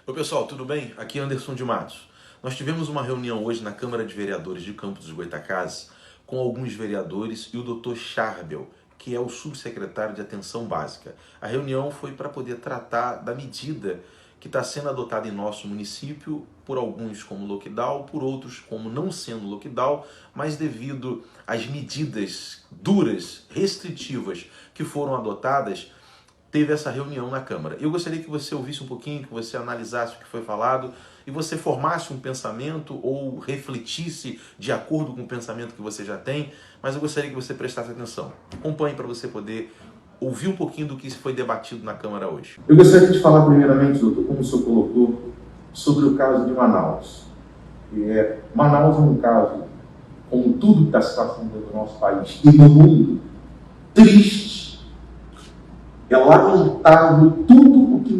Oi pessoal, tudo bem? Aqui é Anderson de Matos. Nós tivemos uma reunião hoje na Câmara de Vereadores de Campos dos Goytacazes com alguns vereadores e o Dr. Charbel, que é o subsecretário de Atenção Básica. A reunião foi para poder tratar da medida que está sendo adotada em nosso município, por alguns como lockdown, por outros como não sendo lockdown, mas devido às medidas duras, restritivas que foram adotadas, teve essa reunião na Câmara. Eu gostaria que você ouvisse um pouquinho, que você analisasse o que foi falado e você formasse um pensamento ou refletisse de acordo com o pensamento que você já tem, mas eu gostaria que você prestasse atenção. Acompanhe para você poder ouvir um pouquinho do que foi debatido na Câmara hoje. Eu gostaria de falar primeiramente, doutor, como o senhor colocou, sobre o caso de Manaus. Manaus é um caso, como tudo que está se passando no nosso país e no mundo, triste. É lamentável tudo o que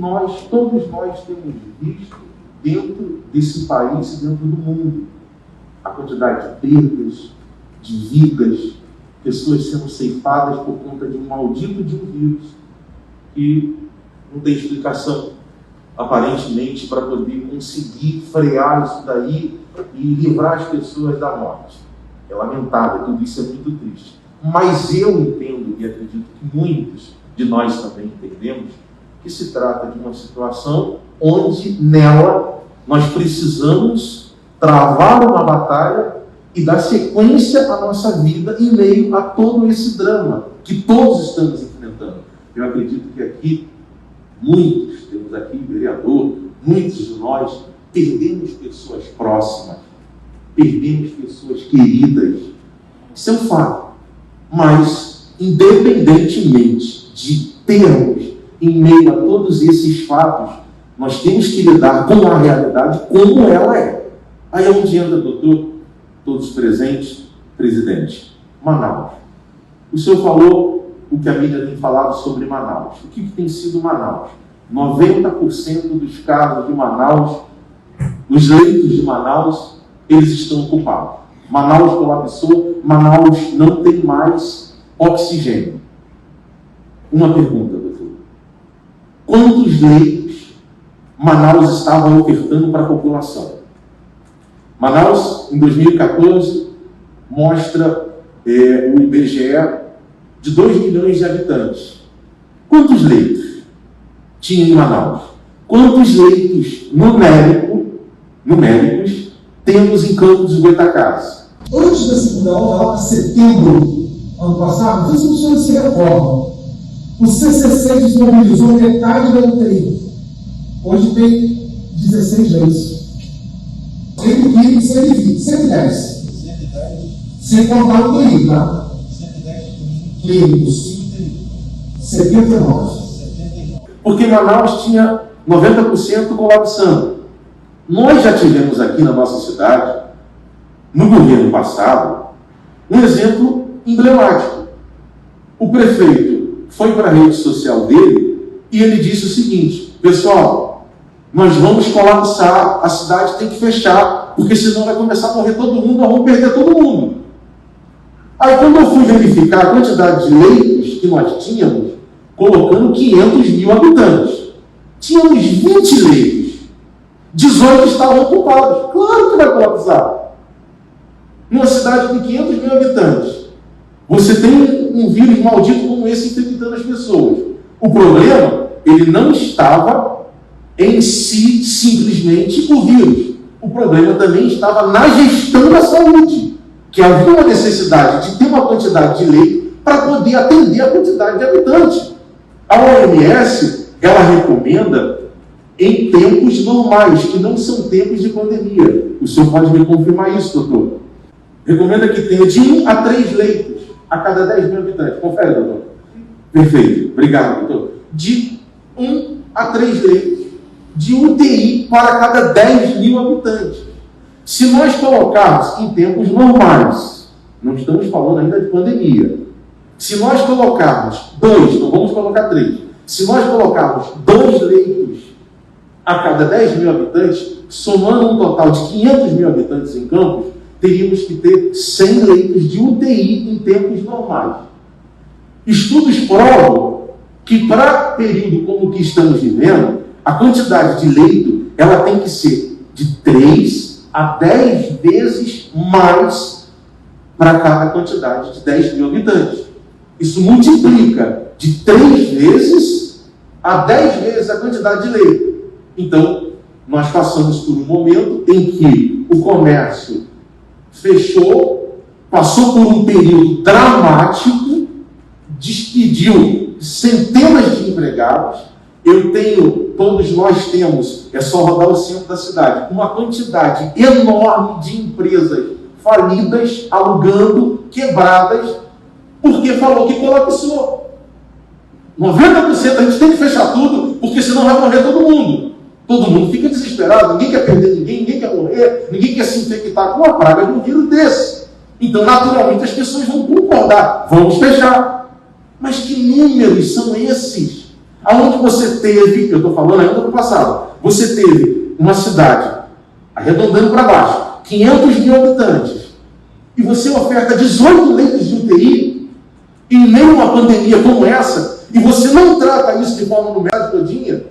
todos nós temos visto dentro desse país e dentro do mundo. A quantidade de perdas, de vidas, pessoas sendo ceifadas por conta de um maldito de um vírus que não tem explicação, aparentemente, para poder conseguir frear isso daí e livrar as pessoas da morte. É lamentável, tudo isso é muito triste. Mas eu entendo e acredito que muitos de nós também entendemos que se trata de uma situação onde nela nós precisamos travar uma batalha e dar sequência à nossa vida em meio a todo esse drama que todos estamos enfrentando. Eu acredito que aqui, temos aqui vereador, muitos de nós perdemos pessoas próximas, perdemos pessoas queridas. Isso é um fato. Mas, independentemente de termos, em meio a todos esses fatos, nós temos que lidar com a realidade como ela é. Aí é onde entra, doutor, todos presentes, presidente. Manaus. O senhor falou o que a mídia tem falado sobre Manaus. O que tem sido Manaus? 90% dos casos de Manaus, os leitos de Manaus, eles estão ocupados. Manaus colapsou, Manaus não tem mais oxigênio. Uma pergunta, doutor. Quantos leitos Manaus estava ofertando para a população? Manaus, em 2014, mostra o IBGE de 2 milhões de habitantes. Quantos leitos tinha em Manaus? Quantos leitos numéricos temos em Campos dos Goytacazes? Antes da segunda onda, lá em setembro, ano passado, não sei se os senhores se recordam, o CCC disponibilizou metade da UTI. Hoje tem 16 leitos. Entre 15 e 120, 110. Sem contar o UTI, tá? 110 clínicos. 79. Porque Manaus tinha 90% colapsando. Nós já tivemos aqui na nossa cidade, no governo passado, um exemplo emblemático. O prefeito foi para a rede social dele e ele disse o seguinte: pessoal, nós vamos colapsar, a cidade tem que fechar, porque senão vai começar a morrer todo mundo, nós vamos perder todo mundo. Aí quando eu fui verificar a quantidade de leitos que nós tínhamos, colocando 500 mil habitantes, tínhamos 20 leitos, 18 estavam ocupados. Claro que vai colapsar. Numa cidade de 500 mil habitantes, você tem um vírus maldito como esse infectando as pessoas. O problema, ele não estava em si simplesmente o vírus. O problema também estava na gestão da saúde, que havia uma necessidade de ter uma quantidade de leito para poder atender a quantidade de habitantes. A OMS, ela recomenda em tempos normais, que não são tempos de pandemia. O senhor pode me confirmar isso, doutor? Recomenda que tenha de 1 a 3 leitos a cada 10 mil habitantes. Confere, doutor. Perfeito. Obrigado, doutor. De 1 a 3 leitos de UTI para cada 10 mil habitantes. Se nós colocarmos em tempos normais, não estamos falando ainda de pandemia, se nós colocarmos 2, não vamos colocar 3, se nós colocarmos 2 leitos a cada 10 mil habitantes, somando um total de 500 mil habitantes em Campos, teríamos que ter 100 leitos de UTI em tempos normais. Estudos provam que para período como o que estamos vivendo, a quantidade de leito ela tem que ser de 3 a 10 vezes mais para cada quantidade de 10 mil habitantes. Isso multiplica de 3 vezes a 10 vezes a quantidade de leito. Então, nós passamos por um momento em que o comércio fechou, passou por um período dramático, despediu centenas de empregados. Todos nós temos, é só rodar o centro da cidade, uma quantidade enorme de empresas falidas, alugando, quebradas, porque falou que colapsou. 90% a gente tem que fechar tudo, porque senão vai morrer todo mundo. Todo mundo fica desesperado, ninguém quer perder ninguém quer morrer, ninguém quer se infectar com a praga de um vírus desse. Então, naturalmente, as pessoas vão concordar, vamos fechar. Mas que números são esses? Aonde você teve, eu estou falando ainda do passado, você teve uma cidade, arredondando para baixo, 500 mil habitantes, e você oferta 18 leitos de UTI, em meio a uma pandemia como essa, e você não trata isso de forma numérica todinha.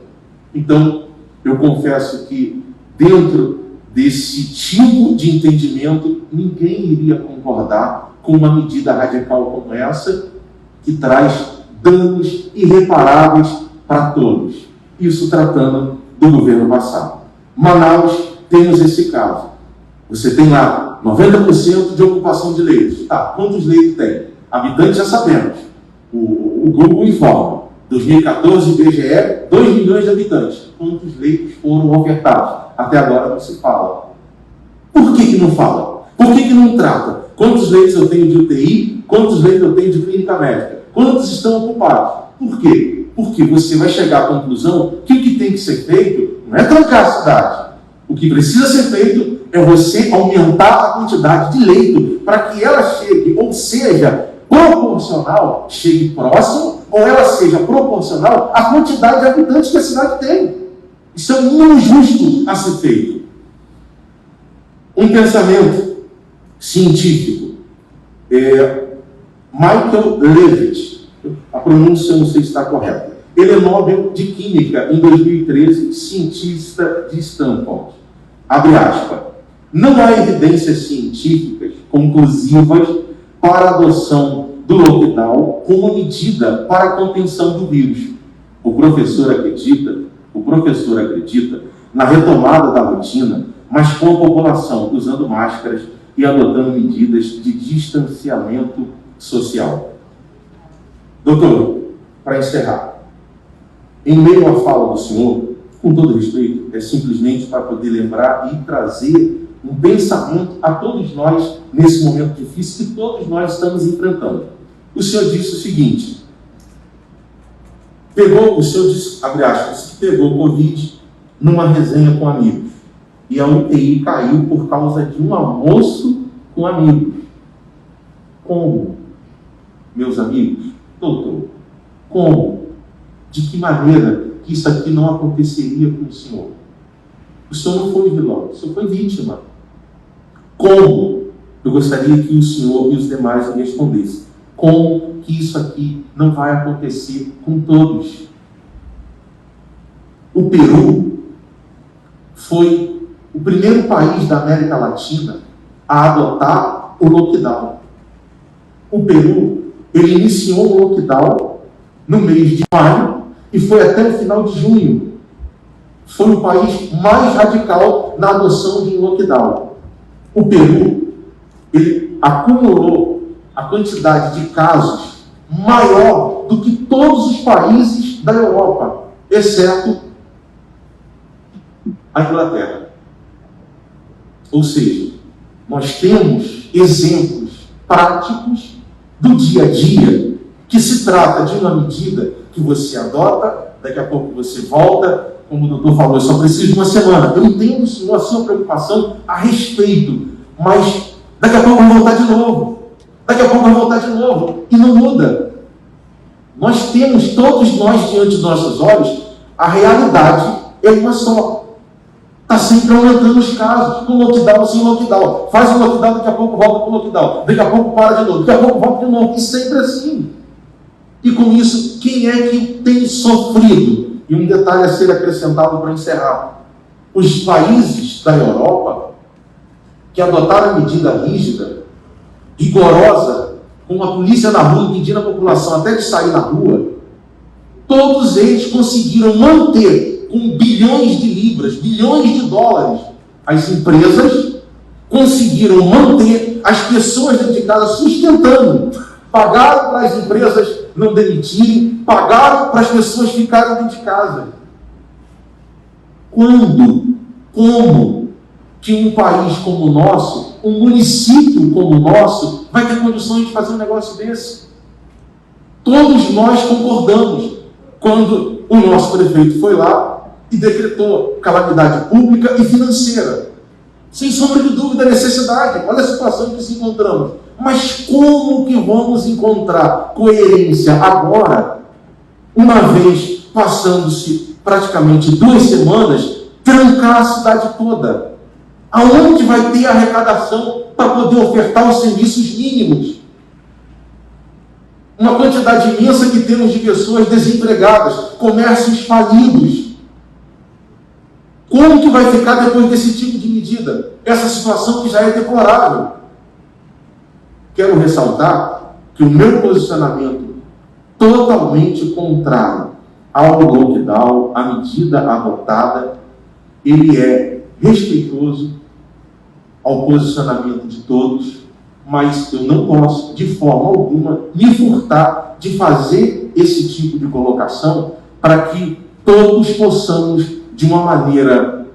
Então, eu confesso que dentro desse tipo de entendimento, ninguém iria concordar com uma medida radical como essa, que traz danos irreparáveis para todos. Isso tratando do governo passado. Manaus, temos esse caso. Você tem lá 90% de ocupação de leitos. Tá, quantos leitos tem? Habitantes já sabemos. O Google informa. 2014, IBGE, 2 milhões de habitantes. Quantos leitos foram ofertados? Até agora não se fala. Por que não fala? Por que não trata? Quantos leitos eu tenho de UTI? Quantos leitos eu tenho de clínica médica? Quantos estão ocupados? Por quê? Porque você vai chegar à conclusão que o que tem que ser feito não é trancar a cidade. O que precisa ser feito é você aumentar a quantidade de leito para que ela chegue, ou seja, proporcional, chegue próximo, ou ela seja proporcional à quantidade de habitantes que a cidade tem. Isso é muito justo a ser feito. Um pensamento científico. Michael Levitt, a pronúncia eu não sei se está correta. Ele é Nobel de Química em 2013, cientista de Stanford. Abre aspas. Não há evidências científicas conclusivas para a adoção do lockdown como medida para a contenção do vírus. O professor acredita na retomada da rotina, mas com a população usando máscaras e adotando medidas de distanciamento social. Doutor, para encerrar, em meio à fala do senhor, com todo respeito, é simplesmente para poder lembrar e trazer um pensamento a todos nós nesse momento difícil que todos nós estamos enfrentando. O senhor disse o seguinte, abre aspas, pegou Covid numa resenha com amigos e a UTI caiu por causa de um almoço com amigos. Como? Meus amigos, doutor, como? De que maneira que isso aqui não aconteceria com o senhor? O senhor não foi vilão, o senhor foi vítima. Como? Eu gostaria que o senhor e os demais me respondessem. Como que isso aqui não vai acontecer com todos? O Peru foi o primeiro país da América Latina a adotar o lockdown. O Peru, ele iniciou o lockdown no mês de maio e foi até o final de junho. Foi o país mais radical na adoção de um lockdown. O Peru, ele acumulou a quantidade de casos maior do que todos os países da Europa, exceto a Inglaterra. Ou seja, nós temos exemplos práticos do dia a dia que se trata de uma medida que você adota, daqui a pouco você volta, como o doutor falou, eu só preciso de uma semana. Eu entendo, senhor, a sua preocupação a respeito, mas daqui a pouco vai voltar de novo. Daqui a pouco vai voltar de novo. E não muda. Nós temos, todos nós, diante dos nossos olhos, a realidade é uma só. Está sempre aumentando os casos, com lockdown, sem lockdown. Faz o lockdown, daqui a pouco volta para o lockdown. Daqui a pouco para de novo, daqui a pouco volta de novo. E sempre assim. E com isso, quem é que tem sofrido? E um detalhe a ser acrescentado para encerrar. os países da Europa que adotaram a medida rígida, rigorosa, com a polícia na rua impedindo a população até de sair na rua, todos eles conseguiram manter com bilhões de libras, bilhões de dólares, as empresas conseguiram manter as pessoas dentro de casa sustentando. Pagaram para as empresas não demitirem, pagaram para as pessoas ficarem dentro de casa. Quando? Como que um país como o nosso, um município como o nosso, vai ter condições de fazer um negócio desse? Todos nós concordamos quando o nosso prefeito foi lá e decretou calamidade pública e financeira. Sem sombra de dúvida, a necessidade. Olha a situação em que se encontramos. Mas como que vamos encontrar coerência agora, uma vez passando-se praticamente 2 semanas, trancar a cidade toda? Aonde vai ter arrecadação para poder ofertar os serviços mínimos? Uma quantidade imensa que temos de pessoas desempregadas, comércios falidos. Como que vai ficar depois desse tipo de medida? Essa situação que já é deplorável. Quero ressaltar que o meu posicionamento totalmente contrário ao lockdown, à medida adotada, ele é respeitoso ao posicionamento de todos, mas eu não posso, de forma alguma, me furtar de fazer esse tipo de colocação para que todos possamos, de uma maneira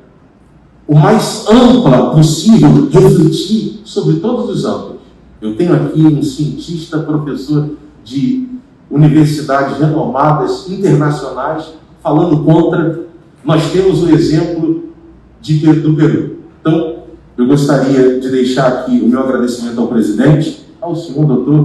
o mais ampla possível, refletir sobre todos os âmbitos. Eu tenho aqui um cientista, professor de universidades renomadas, internacionais, falando contra. Nós temos o exemplo do Peru. Então, eu gostaria de deixar aqui o meu agradecimento ao presidente, ao senhor doutor